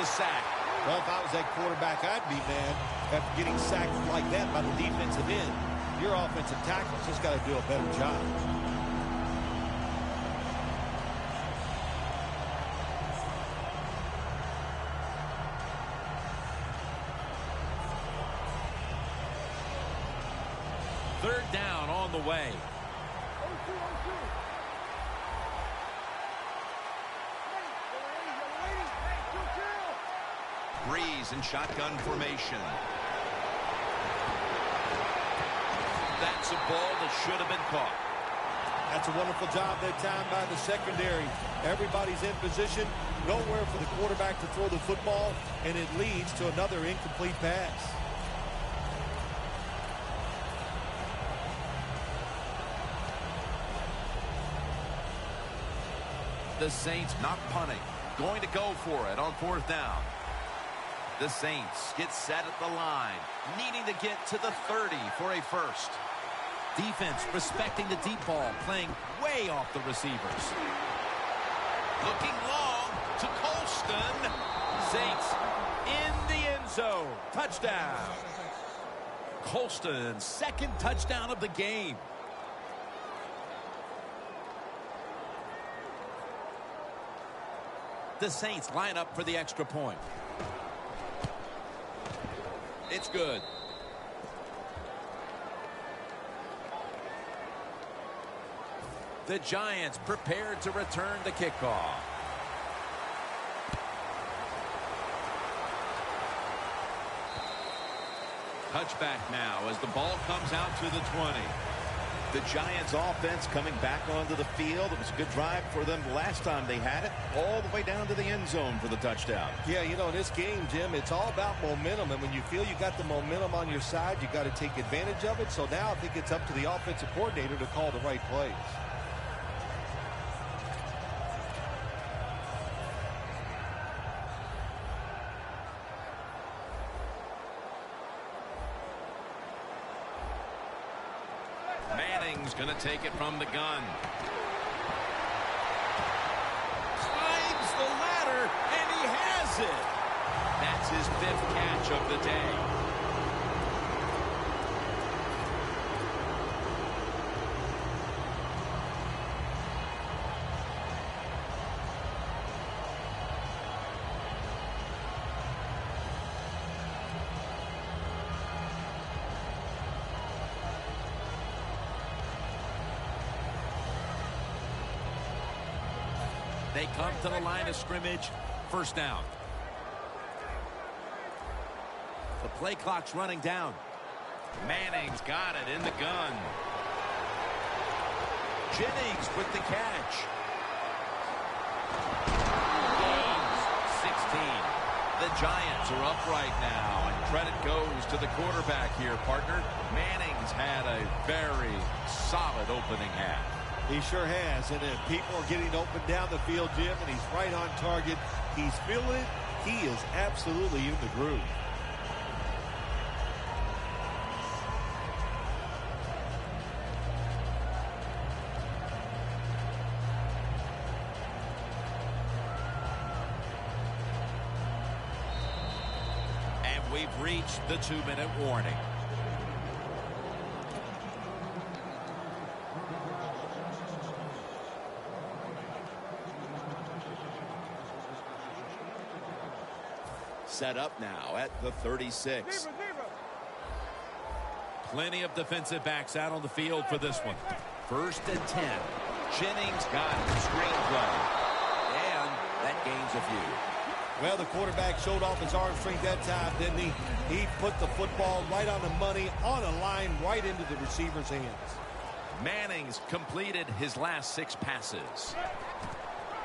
the sack. Well, if I was that quarterback, I'd be mad after getting sacked like that by the defensive end. Your offensive tackle's just got to do a better job. Third down on the way. Breeze in shotgun formation. That's a ball that should have been caught. That's a wonderful job that time by the secondary. Everybody's in position, nowhere for the quarterback to throw the football, and it leads to another incomplete pass. The Saints not punting. Going to go for it on fourth down. The Saints get set at the line, needing to get to the 30 for a first. Defense respecting the deep ball, playing way off the receivers. Looking long to Colston. Saints in the end zone. Touchdown. Colston's second touchdown of the game. The Saints line up for the extra point. It's good. The Giants prepared to return the kickoff. Touchback now as the ball comes out to the 20. The Giants offense coming back onto the field. It was a good drive for them last time they had it, all the way down to the end zone for the touchdown. Yeah, you know, in this game, Jim, it's all about momentum. And when you feel you got the momentum on your side, you got to take advantage of it. So now I think it's up to the offensive coordinator to call the right plays. Manning's going to take it from the gun. Climbs the ladder, and he has it. That's his 5th catch of the day. They come to the line of scrimmage. First down. The play clock's running down. Manning's got it in the gun. Jennings with the catch. Gains 16. The Giants are up right now, and credit goes to the quarterback here, partner. Manning's had a very solid opening half. He sure has, and people are getting open down the field, Jim, and he's right on target. He's feeling it. He is absolutely in the groove. And we've reached the 2-minute warning. Set up now at the 36. Plenty of defensive backs out on the field for this one. 1st and 10. Jennings got it. Screenplay. And that gains a few. Well, the quarterback showed off his arm strength that time, didn't he? He put the football right on the money, on a line, right into the receiver's hands. Manning's completed his last 6 passes.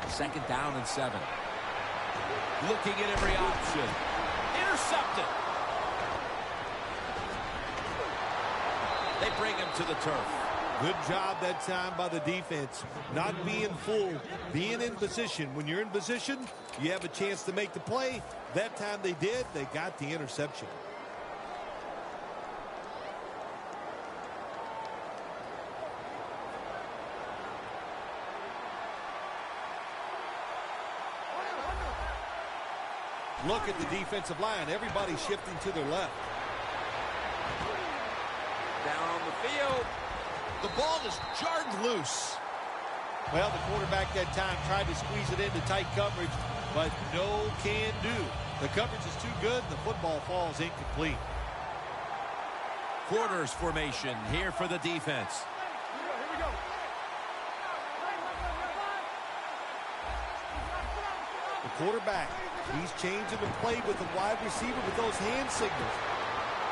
2nd down and 7. Looking at every option. Intercepted. They bring him to the turf. Good job that time by the defense. Not being full, being in position. When you're in position, you have a chance to make the play. That time they did. They got the interception. Look at the defensive line. Everybody's shifting to their left. Down on the field. The ball is jarred loose. Well, the quarterback that time tried to squeeze it into tight coverage, but no can do. The coverage is too good. The football falls incomplete. Quarters formation here for the defense. Here we go. The quarterback, he's changing the play with the wide receiver with those hand signals.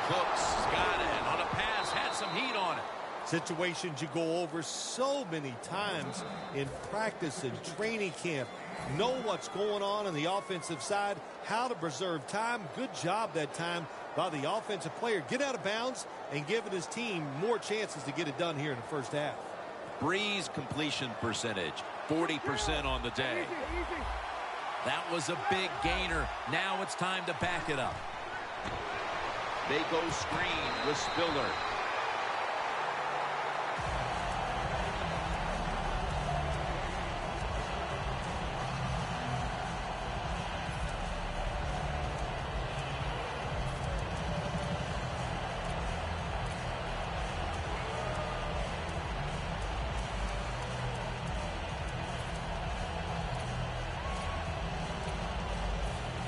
Cooks got it on a pass, had some heat on it. Situations you go over so many times in practice and training camp. Know what's going on the offensive side, how to preserve time. Good job that time by the offensive player. Get out of bounds and giving his team more chances to get it done here in the first half. Breeze completion percentage, 40% on the day. That was a big gainer. Now it's time to back it up. They go screen with Spiller.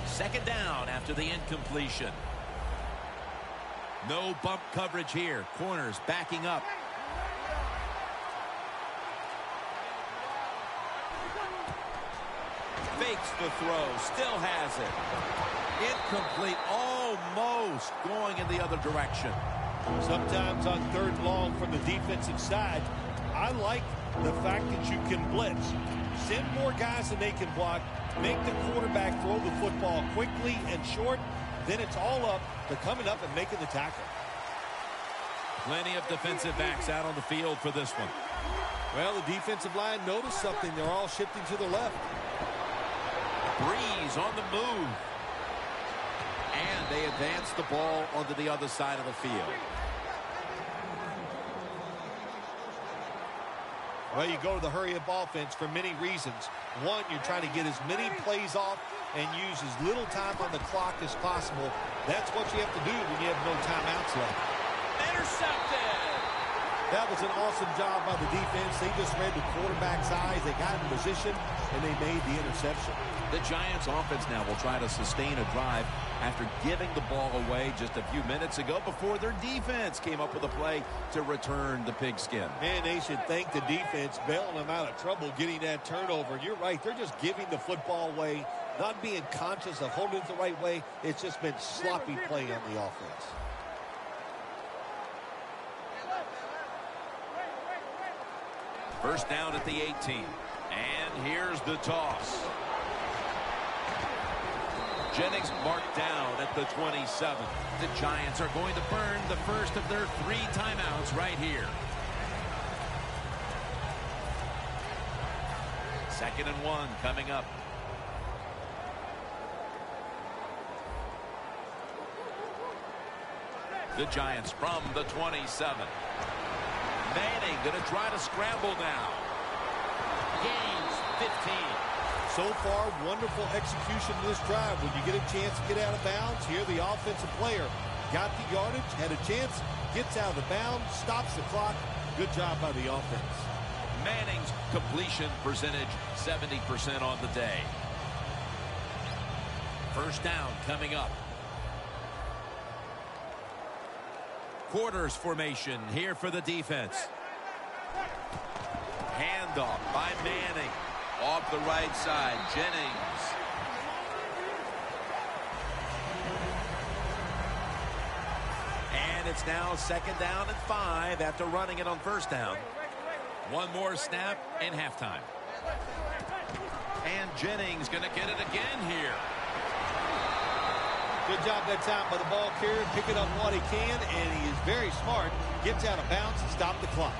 Second down after the incompletion. No bump coverage here. Corners backing up. Fakes the throw. Still has it. Incomplete. Almost going in the other direction. Sometimes on third and long from the defensive side, I like the fact that you can blitz. Send more guys than they can block. Make the quarterback throw the football quickly and short. Then it's all up to coming up and making the tackle. Plenty of defensive backs out on the field for this one. Well, the defensive line noticed something. They're all shifting to the left. Breeze on the move. And they advance the ball onto the other side of the field. Well, you go to the hurry-up offense for many reasons. One, you're trying to get as many plays off and use as little time on the clock as possible. That's what you have to do when you have no timeouts left. Intercepted! That was an awesome job by the defense. They just read the quarterback's eyes. They got in position, and they made the interception. The Giants offense now will try to sustain a drive after giving the ball away just a few minutes ago before their defense came up with a play to return the pigskin. Man, they should thank the defense bailing them out of trouble getting that turnover. You're right. They're just giving the football away, not being conscious of holding it the right way. It's just been sloppy play on the offense. First down at the 18. And here's the toss. Jennings marked down at the 27. The Giants are going to burn the first of their 3 timeouts right here. Second and 1 coming up. The Giants from the 27. Manning going to try to scramble now. Gains 15. So far, wonderful execution in this drive. When you get a chance to get out of bounds, here the offensive player got the yardage, had a chance, gets out of the bounds, stops the clock. Good job by the offense. Manning's completion percentage 70% on the day. First down coming up. Quarters formation here for the defense. Handoff by Manning. Off the right side, Jennings. And it's now second down and 5 after running it on first down. One more snap and halftime. And Jennings going to get it again here. Good job that time by the ball carrier, picking up what he can, and he is very smart. Gets out of bounds and stops the clock.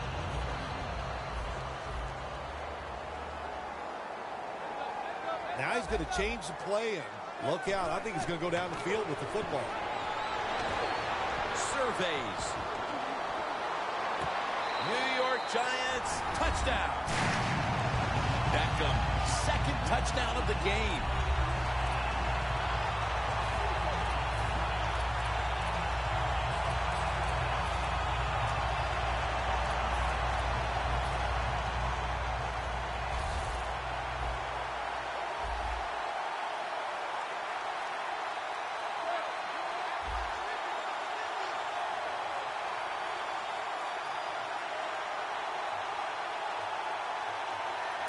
Now he's going to change the play, and look out. I think he's going to go down the field with the football. Surveys. New York Giants, touchdown. Beckham, second touchdown of the game.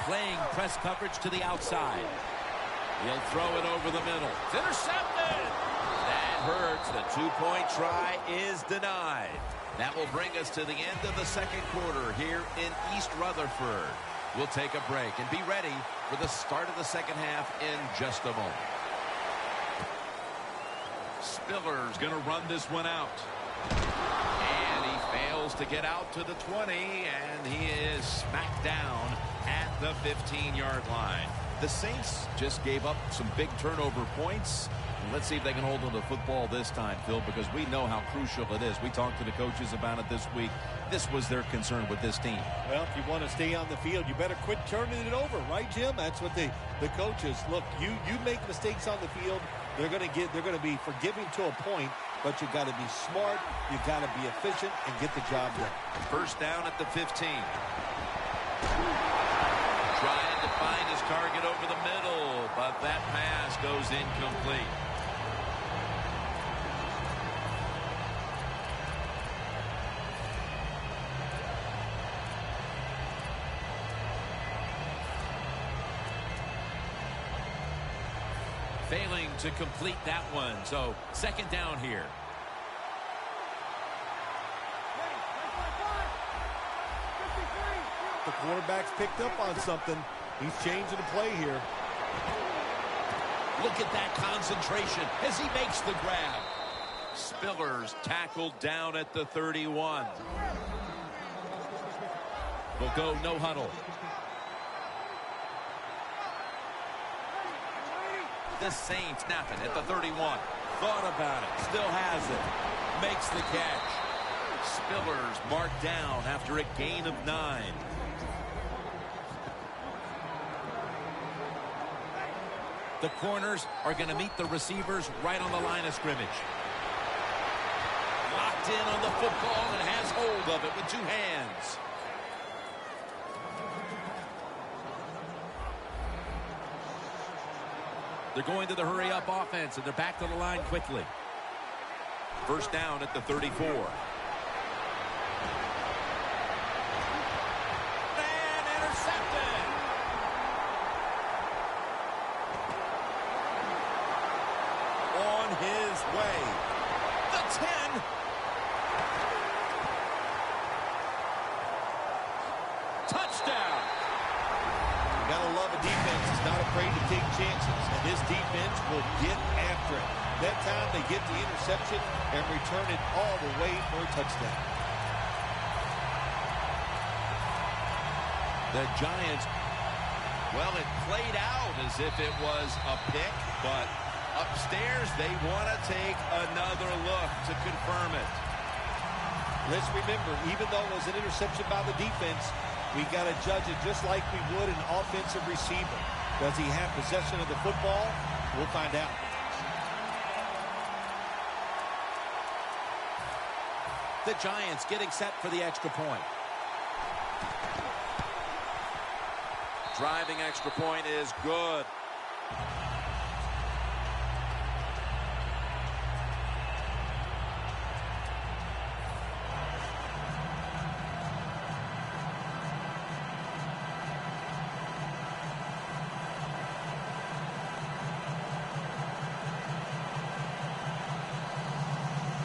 playing press coverage to the outside. He'll throw it over the middle. It's intercepted. That hurts. The two-point try is denied. That will bring us to the end of the second quarter here in East Rutherford. We'll take a break and be ready for the start of the second half in just a moment. Spiller's going to run this one out. And he fails to get out to the 20, and he is smacked down at the 15-yard line. The Saints just gave up some big turnover points. Let's see if they can hold on to the football this time, Phil, because we know how crucial it is. We talked to the coaches about it this week. This was their concern with this team. Well, if you want to stay on the field, you better quit turning it over, right, Jim? That's what the coaches look. You make mistakes on the field, they're going to be forgiving to a point, but you got to be smart, you got to be efficient, and get the job done. First down at the 15. Trying to find his target over the middle, but that pass goes incomplete. Failing to complete that one, so second down here. The quarterback's picked up on something. He's changing the play here. Look at that concentration as he makes the grab. Spiller's tackled down at the 31. We'll go no huddle. The Saints snap it at the 31. Thought about it. Still has it. Makes the catch. Spiller's marked down after a gain of 9. The corners are going to meet the receivers right on the line of scrimmage. Locked in on the football and has hold of it with 2 hands. They're going to the hurry-up offense, and they're back to the line quickly. First down at the 34. And intercepted. On his way. The 10. Touchdown. You gotta love a defense that's not afraid to take chances, and this defense will get after it. That time they get the interception and return it all the way for a touchdown. The Giants, well, it played out as if it was a pick, but upstairs they want to take another look to confirm it. Let's remember, even though it was an interception by the defense, we got to judge it just like we would an offensive receiver. Does he have possession of the football? We'll find out. The Giants getting set for the extra point. Driving extra point is good.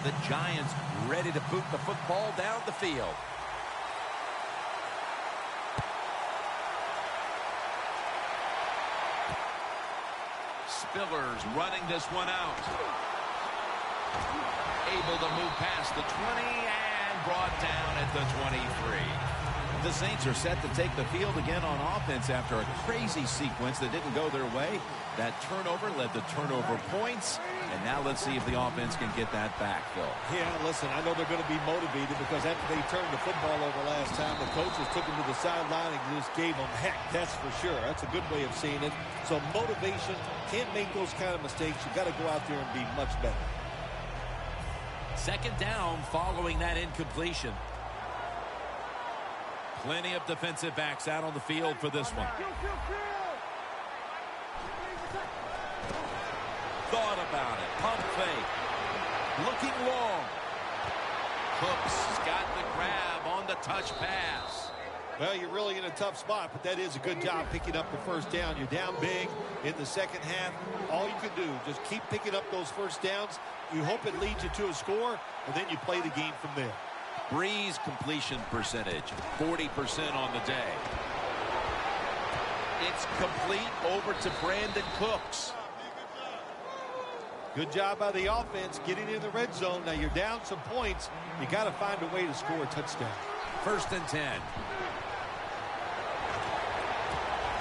The Giants ready to boot the football down the field. Spiller's running this one out. Able to move past the 20 and brought down at the 23. The Saints are set to take the field again on offense after a crazy sequence that didn't go their way. That turnover led to turnover points. And now let's see if the offense can get that back, Phil. Yeah, listen, I know they're going to be motivated because after they turned the football over last time, the coaches took them to the sideline and just gave them heck, that's for sure. That's a good way of seeing it. So motivation, can't make those kind of mistakes. You got to go out there and be much better. Second down following that incompletion. Plenty of defensive backs out on the field for this one. Thought about it. Pump fake. Looking long. Cooks got the grab on the touch pass. Well, you're really in a tough spot, but that is a good job picking up the first down. You're down big in the second half. All you can do, just keep picking up those first downs. You hope it leads you to a score, and then you play the game from there. Breeze completion percentage, 40% on the day. It's complete over to Brandon Cooks. Good job by the offense getting in the red zone. Now you're down some points. You got to find a way to score a touchdown. 1st and 10.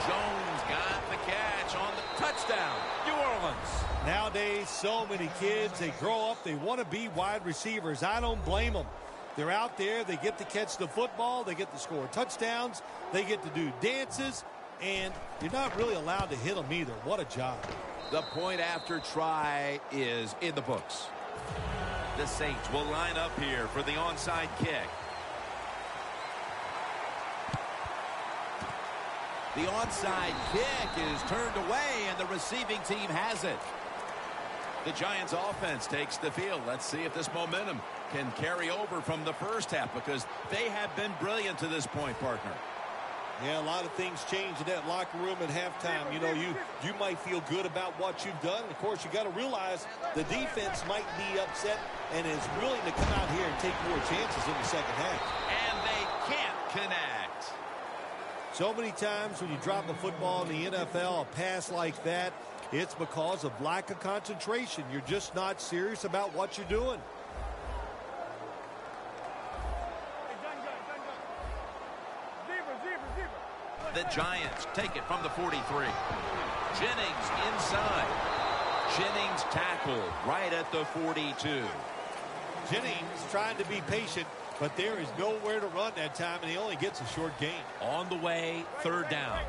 Jones got the catch on the touchdown. New Orleans. Nowadays, so many kids, they grow up, they want to be wide receivers. I don't blame them. They're out there, they get to catch the football, they get to score touchdowns, they get to do dances, and you're not really allowed to hit them either. What a job. The point after try is in the books. The Saints will line up here for the onside kick. The onside kick is turned away, and the receiving team has it. The Giants offense takes the field. Let's see if this momentum can carry over from the first half, because they have been brilliant to this point, partner. Yeah, a lot of things change in that locker room at halftime. You know, you might feel good about what you've done. Of course, you got to realize the defense might be upset and is willing to come out here and take more chances in the second half. And they can't connect. So many times when you drop a football in the NFL, a pass like that, it's because of lack of concentration. You're just not serious about what you're doing. The Giants take it from the 43. Jennings inside. Jennings tackled right at the 42. Jennings trying to be patient, but there is nowhere to run that time, and he only gets a short gain. On the way, 3rd down.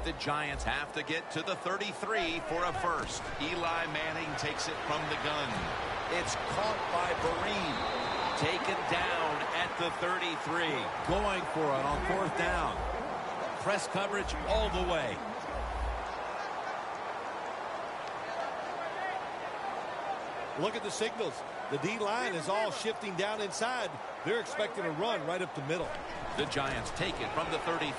The Giants have to get to the 33 for a first. Eli Manning takes it from the gun. It's caught by Vereen. Taken down at the 33. Going for it on 4th down. Press coverage all the way. Look at the signals. The D-line is all shifting down inside. They're expecting a run right up the middle. The Giants take it from the 33.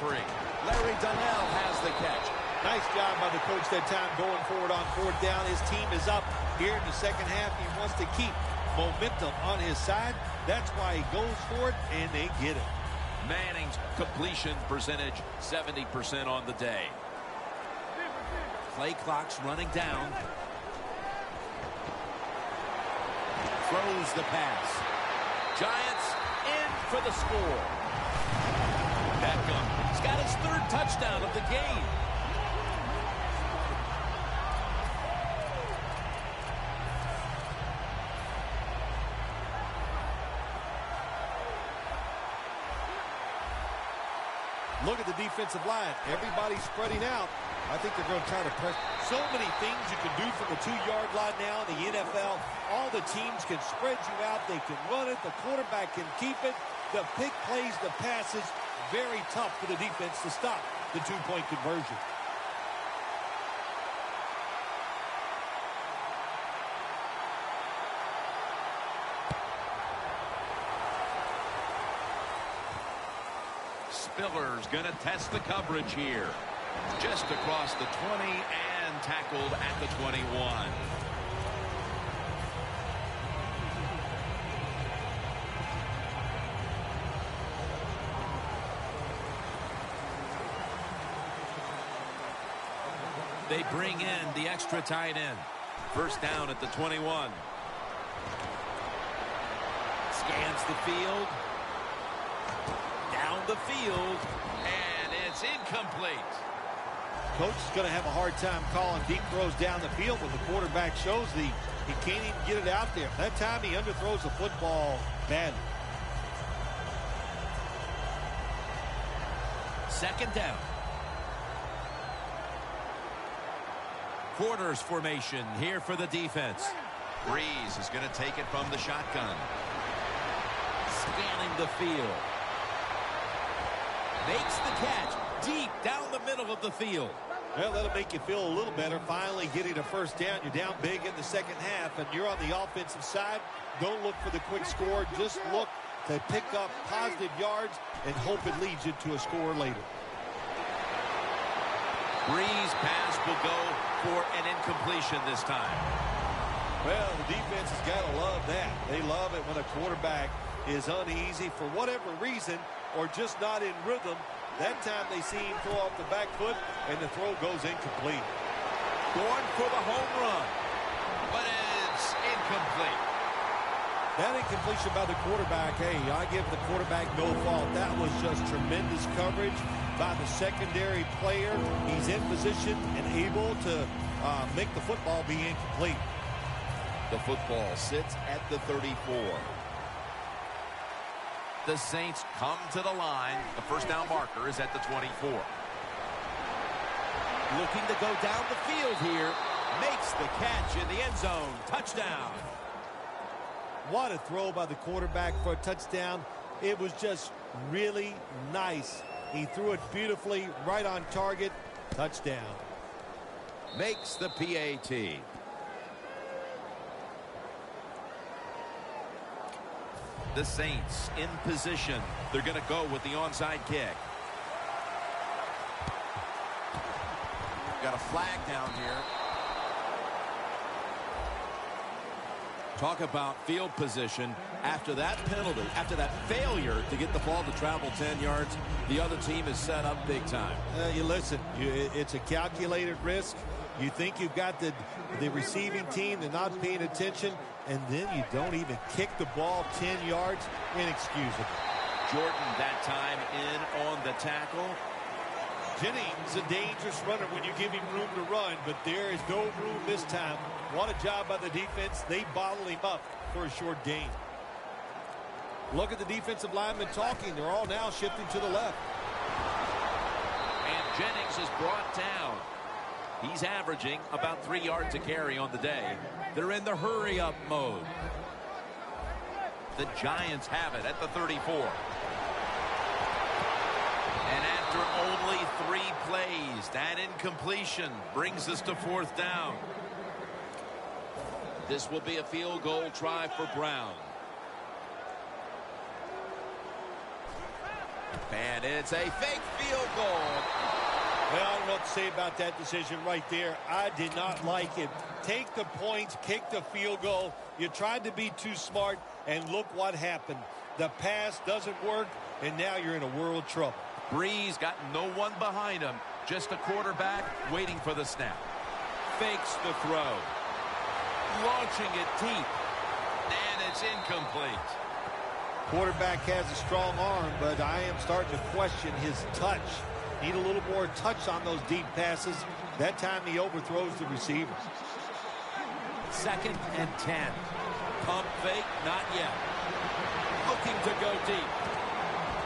Larry Donnell has the catch. Nice job by the coach that time going forward on 4th down. His team is up here in the second half. He wants to keep momentum on his side. That's why he goes for it, and they get it. Manning's completion percentage, 70% on the day. Play clock's running down. Throws the pass. Giants in for the score. Beckham has got his 3rd touchdown of the game. Look at the defensive line. Everybody's spreading out. I think they're going to try to press. So many things you can do from the 2-yard line now in the NFL. All the teams can spread you out. They can run it. The quarterback can keep it. The pick plays, the passes. Very tough for the defense to stop the 2-point conversion. Spiller's going to test the coverage here. Just across the 20 and tackled at the 21. They bring in the extra tight end. 1st down at the 21. Scans the field. Down the field, and it's incomplete. Coach is going to have a hard time calling deep throws down the field when the quarterback shows he can't even get it out there. That time he underthrows the football badly. 2nd down. Quarters formation here for the defense. Breeze is going to take it from the shotgun. Scanning the field. Makes the catch deep down the middle of the field. Well, that'll make you feel a little better. Finally getting a 1st down. You're down big in the second half, and you're on the offensive side. Don't look for the quick score. Just look to pick up positive yards and hope it leads you to a score later. Breeze pass will go for an incompletion this time. Well, the defense has got to love that. They love it when a quarterback is uneasy for whatever reason or just not in rhythm. That time they see him throw off the back foot, and the throw goes incomplete. Going for the home run, but it's incomplete. That incompletion by the quarterback, hey, I give the quarterback no fault. That was just tremendous coverage by the secondary player. He's in position and able to make the football be incomplete. The football sits at the 34. The Saints come to the line. The first down marker is at the 24. Looking to go down the field here. Makes the catch in the end zone. Touchdown. What a throw by the quarterback for a touchdown. It was just really nice. He threw it beautifully, right on target. Touchdown. Makes the PAT. The Saints in position. They're going to go with the onside kick. Got a flag down here. Talk about field position. After that penalty, after that failure to get the ball to travel 10 yards, the other team is set up big time. You listen, it's a calculated risk. You think you've got the receiving team, they're not paying attention, and then you don't even kick the ball 10 yards. Inexcusable. Jordan that time in on the tackle. Jennings, a dangerous runner when you give him room to run, but there is no room this time. What a job by the defense. They bottle him up for a short gain. Look at the defensive linemen talking. They're all now shifting to the left. And Jennings is brought down. He's averaging about 3 yards a carry on the day. They're in the hurry-up mode. The Giants have it at the 34. And after only 3 plays, that incompletion brings us to 4th down. This will be a field goal try for Brown. And it's a fake field goal. Well, I don't know what to say about that decision right there. I did not like it. Take the points, kick the field goal. You tried to be too smart, and look what happened. The pass doesn't work, and now you're in a world of trouble. Breeze got no one behind him. Just a quarterback waiting for the snap. Fakes the throw. Launching it deep. And it's incomplete. Quarterback has a strong arm, but I am starting to question his touch. Need a little more touch on those deep passes. That time he overthrows the receiver. 2nd and 10. Pump fake, not yet. Looking to go deep.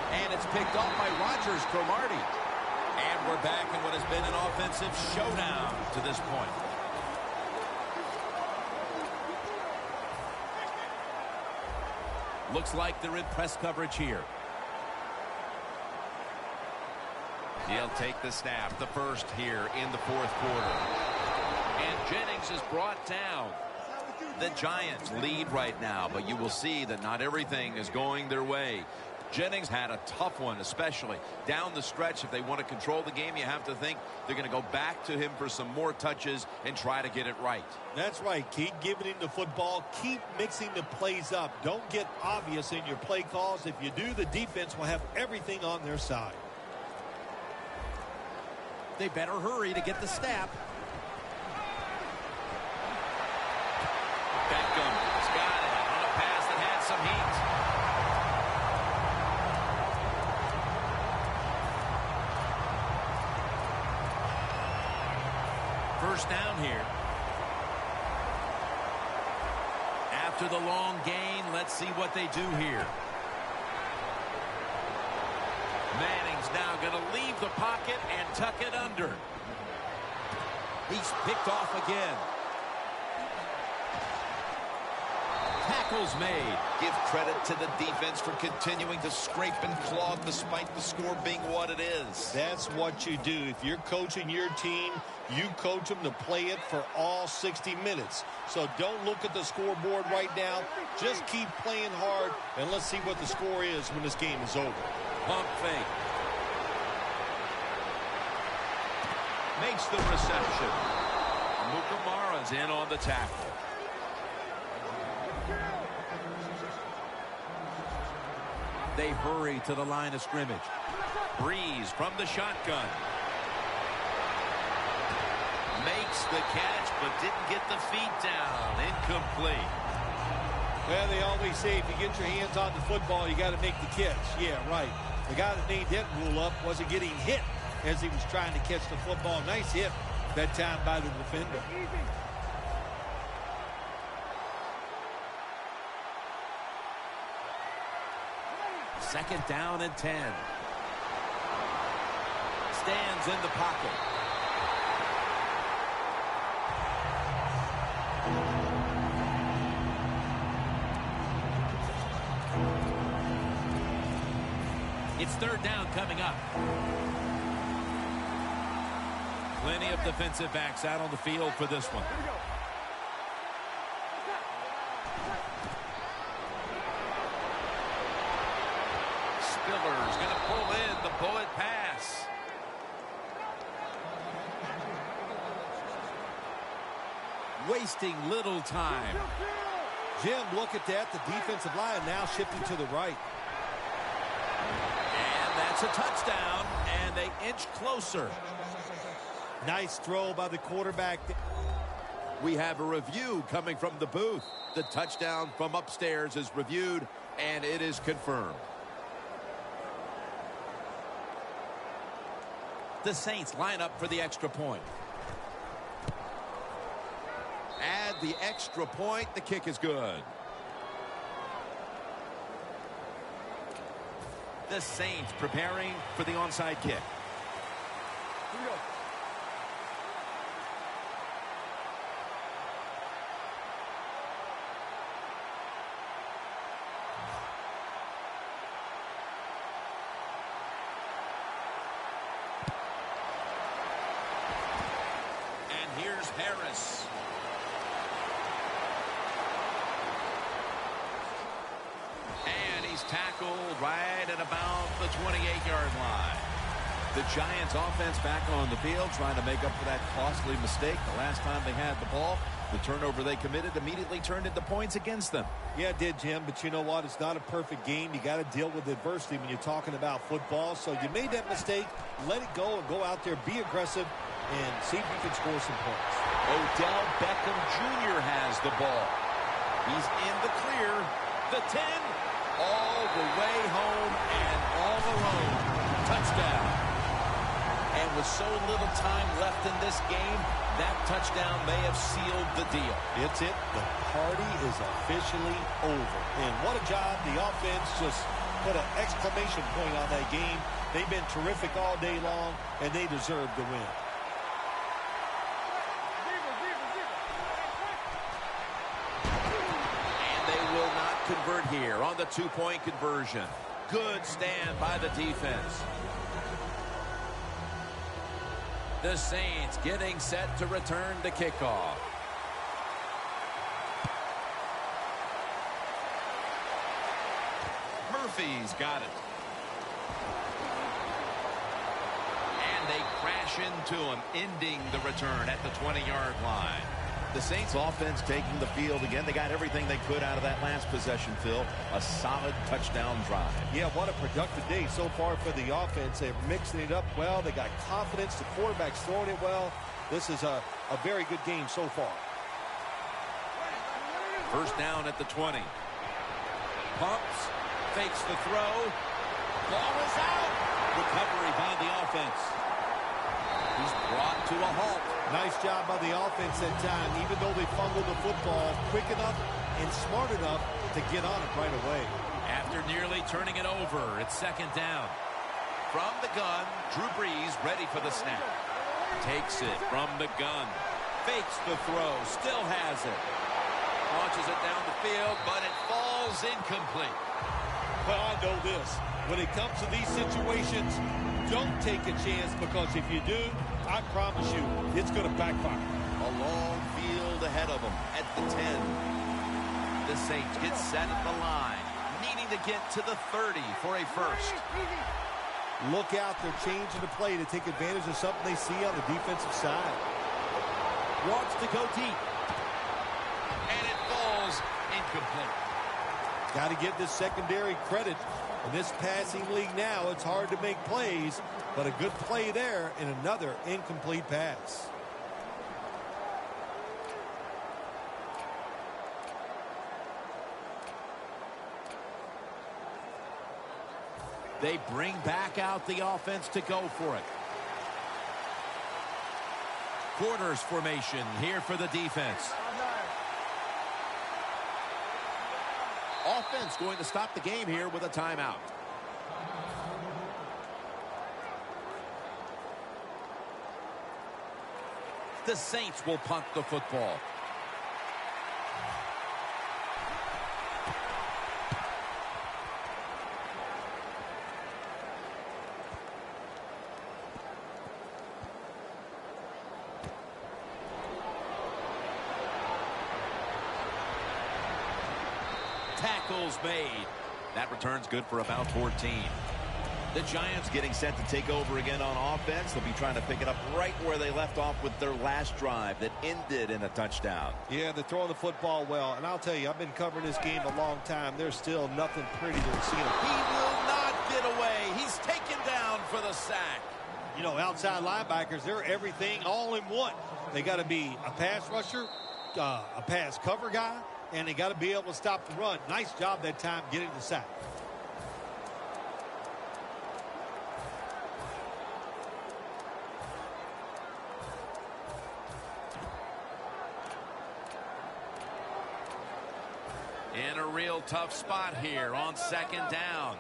And it's picked off by Rodgers Cromartie. And we're back in what has been an offensive showdown to this point. Looks like they're in press coverage here. He'll take the snap, the first here in the 4th quarter. And Jennings is brought down. The Giants lead right now, but you will see that not everything is going their way. Jennings had a tough one, especially down the stretch. If they want to control the game, you have to think they're going to go back to him for some more touches and try to get it right. That's right. Keep giving him the football. Keep mixing the plays up. Don't get obvious in your play calls. If you do, the defense will have everything on their side. They better hurry to get the snap. Beckham's got it on a pass that had some heat. First down here. After the long gain, let's see what they do here. Manning's now going to leave the pocket and tuck it under. He's picked off again. tackle's made. Give credit to the defense for continuing to scrape and claw despite the score being what it is. That's what you do. If you're coaching your team, you coach them to play it for all 60 minutes. So don't look at the scoreboard right now. Just keep playing hard, and let's see what the score is when this game is over. Pump fake. Makes the reception. Mukamara's in on the tackle. They hurry to the line of scrimmage. Breeze from the shotgun. Makes the catch, but didn't get the feet down. Incomplete. Well, they always say if you get your hands on the football, you got to make the catch. Yeah, right. The guy that made that rule up wasn't getting hit as he was trying to catch the football. Nice hit that time by the defender. Second down and 10. Stands in the pocket. It's third down coming up. Plenty of defensive backs out on the field for this one. Spiller's going to pull in the bullet pass. Wasting little time. Jim, look at that. The defensive line now shifting to the right. And that's a touchdown, and they inch closer. Nice throw by the quarterback. We have a review coming from the booth. The touchdown from upstairs is reviewed, and it is confirmed. The Saints line up for the extra point. Add the extra point. The kick is good. The Saints preparing for the onside kick. Here we go. And here's Harris. And he's tackled right at about the 28-yard line. The Giants offense back on the field trying to make up for that costly mistake. The last time they had the ball, the turnover they committed immediately turned into points against them. Yeah, it did, Jim, but you know what? It's not a perfect game. You got to deal with adversity when you're talking about football. So you made that mistake, let it go, and go out there, be aggressive, and see if you can score some points. Odell Beckham Jr. has the ball. He's in the clear. The 10, all the way home and all alone. Touchdown. And with so little time left in this game, that touchdown may have sealed the deal. It's it. The party is officially over. And what a job. The offense just put an exclamation point on that game. They've been terrific all day long, and they deserve the win. And they will not convert here on the two-point conversion. Good stand by the defense. The Saints getting set to return the kickoff. Murphy's got it. And they crash into him, ending the return at the 20-yard line. The Saints offense taking the field again. They got everything they could out of that last possession, Phil. A solid touchdown drive. Yeah, what a productive day so far for the offense. They're mixing it up well. They got confidence. The quarterback's throwing it well. This is a very good game so far. First down at the 20. Pumps, fakes the throw. Ball is out. Recovery by the offense. He's brought to a halt. Nice job by the offense that time. Even though they fumbled the football, quick enough and smart enough to get on it right away. After nearly turning it over, it's second down. From the gun, Drew Brees ready for the snap. Takes it from the gun. Fakes the throw. Still has it. Launches it down the field, but it falls incomplete. Well, I know this. When it comes to these situations, don't take a chance, because if you do, I promise you, it's going to backfire. A long field ahead of them at the 10. The Saints get set at the line, needing to get to the 30 for a first. Look out, they're changing the play to take advantage of something they see on the defensive side. Wants to go deep. And it falls incomplete. Got to give this secondary credit. In this passing league now, it's hard to make plays, but a good play there and another incomplete pass. They bring back out the offense to go for it. Quarters formation here for the defense. Offense going to stop the game here with a timeout. The Saints will punt the football. Tackles made. That return's good for about 14. The Giants getting set to take over again on offense. They'll be trying to pick it up right where they left off with their last drive that ended in a touchdown. Yeah, they're throwing the football well. And I'll tell you, I've been covering this game a long time. There's still nothing pretty to see. He will not get away. He's taken down for the sack. You know, outside linebackers, they're everything all in one. They got to be a pass rusher, a pass cover guy, and they got to be able to stop the run. Nice job that time getting the sack. In a real tough spot here on second down.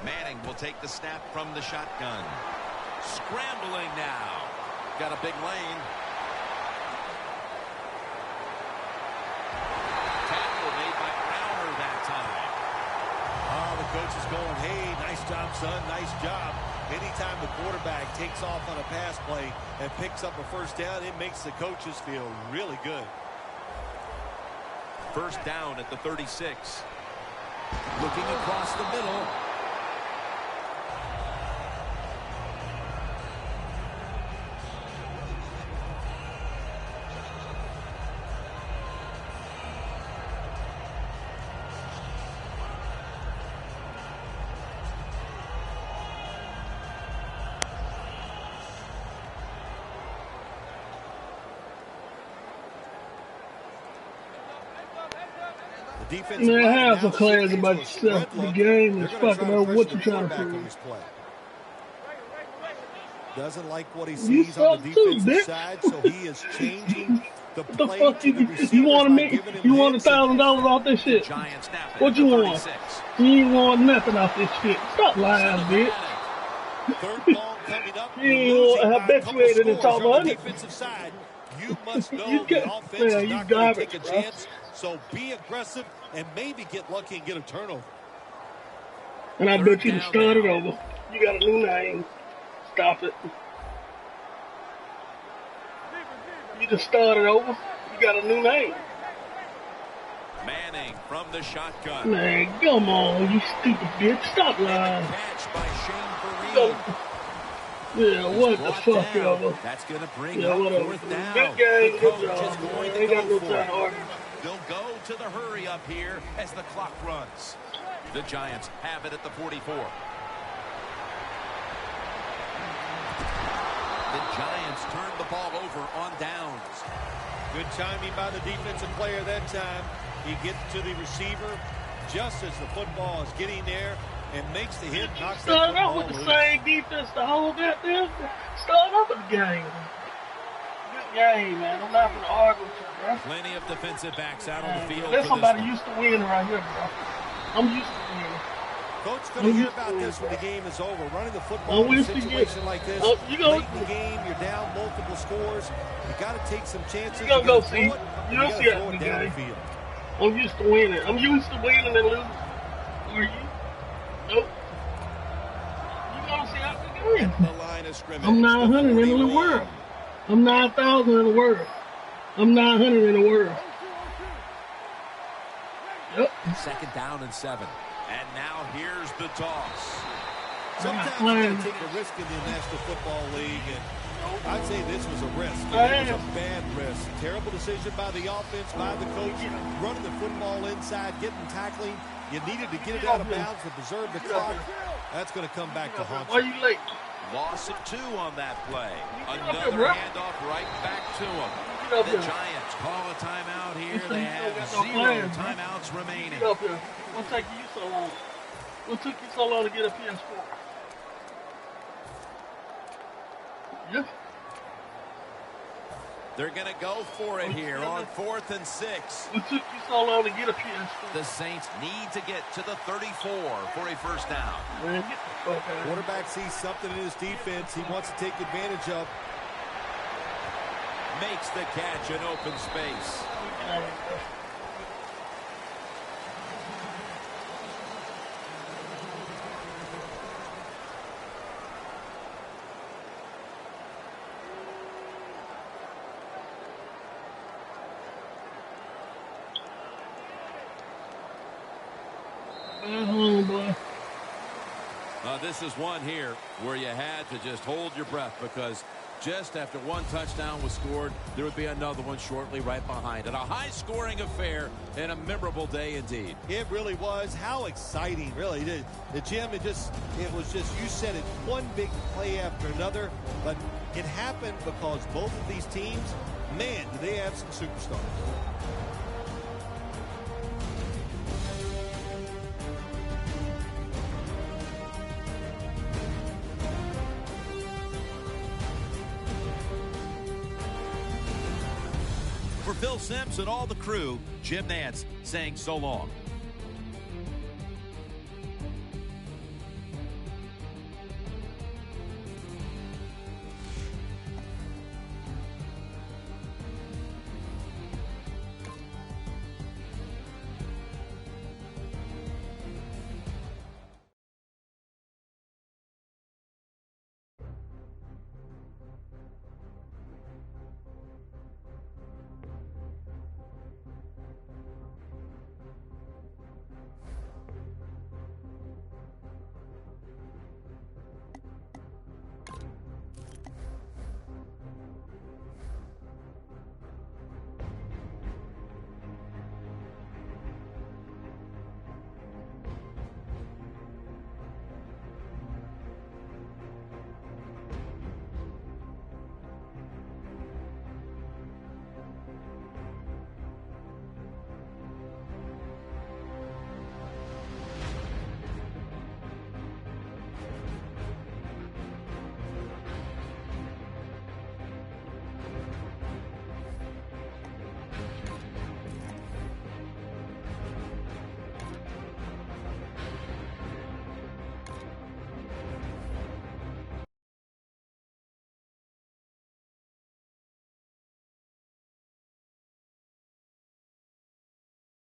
Manning will take the snap from the shotgun. Scrambling now. Got a big lane. Tackle made by Crowder that time. Oh, the coach is going, hey, nice job, son, nice job. Anytime the quarterback takes off on a pass play and picks up a first down, it makes the coaches feel really good. First down at the 36. Looking across the middle. Man, have some clarity about yourself. The game is fucking over. What you trying to prove? Doesn't like what he sees on the defensive side, so he is changing the play. What the fuck you want me? You want $1,000 off this shit? What you want? You ain't want nothing off this shit. Stop lying, bitch. Third ball coming up. You ain't habituated to talk about it. You must know the offense is not going to take a chance. So be aggressive and maybe get lucky and get a turnover. And I bet you to start it over. You got a new name. Stop it. You just started over. You got a new name. Manning from the shotgun. Man, come on, you stupid bitch. Stop lying. Catch by Shane Vereen. Yeah, what the fuck ever. That's going to bring up fourth down. Good game, The good coach job. is going to Ain't got go no for time to it. argue. They'll go to the hurry up here as the clock runs. The Giants have it at the 44. The Giants turn the ball over on downs. Good timing by the defensive player that time. He gets to the receiver just as the football is getting there and makes the hit. Knocks that Started football off with the loose. same defense the whole goddamn. Started off with the game. Good game, man. I'm not going to argue with you, bro. Plenty of defensive backs out on the field. There's for somebody this one. used to win right here, bro. I'm used to winning. Coach going to hear about this when the game is over. Running the football in a situation like this, late in the game, you're down multiple scores. You got to take some chances. You got to go see. You don't see it down the field. I'm used to winning. I'm used to winning and losing. Are you? Nope. You gonna see how we win. The line of scrimmage. I'm 900 in the world. I'm 9,000 in the world. I'm 900 in the world. Yep. 2nd down and 7. And now here's the toss. Sometimes you got to take a risk in the National Football League, and I'd say this was a risk. It was a bad risk. Terrible decision by the offense, by the coach, running the football inside, getting tackling. You needed to get it out of bounds to preserve the clock. That's going to come back to haunt you. Why are you late? Loss of 2 on that play. Another handoff right back to him. The Giants call a timeout here. They have 0 timeouts remaining. Get up here. What took you so long? What took you so long to get a PS4? Yeah. They're going to go for it here on 4th and 6. What took you so long to get a PS4? The Saints need to get to the 34 for a first down. Man, get the fuck out. Quarterback sees something in his defense he wants to take advantage of. Makes the catch in open space. Boy. This is one here where you had to just hold your breath, because just after one touchdown was scored, there would be another one shortly right behind it. A high-scoring affair and a memorable day indeed. It really was. How exciting, really. The Jim, it was just, you said it, one big play after another, but it happened because both of these teams, man, do they have some superstars. For Phil Simms and all the crew, Jim Nantz saying so long.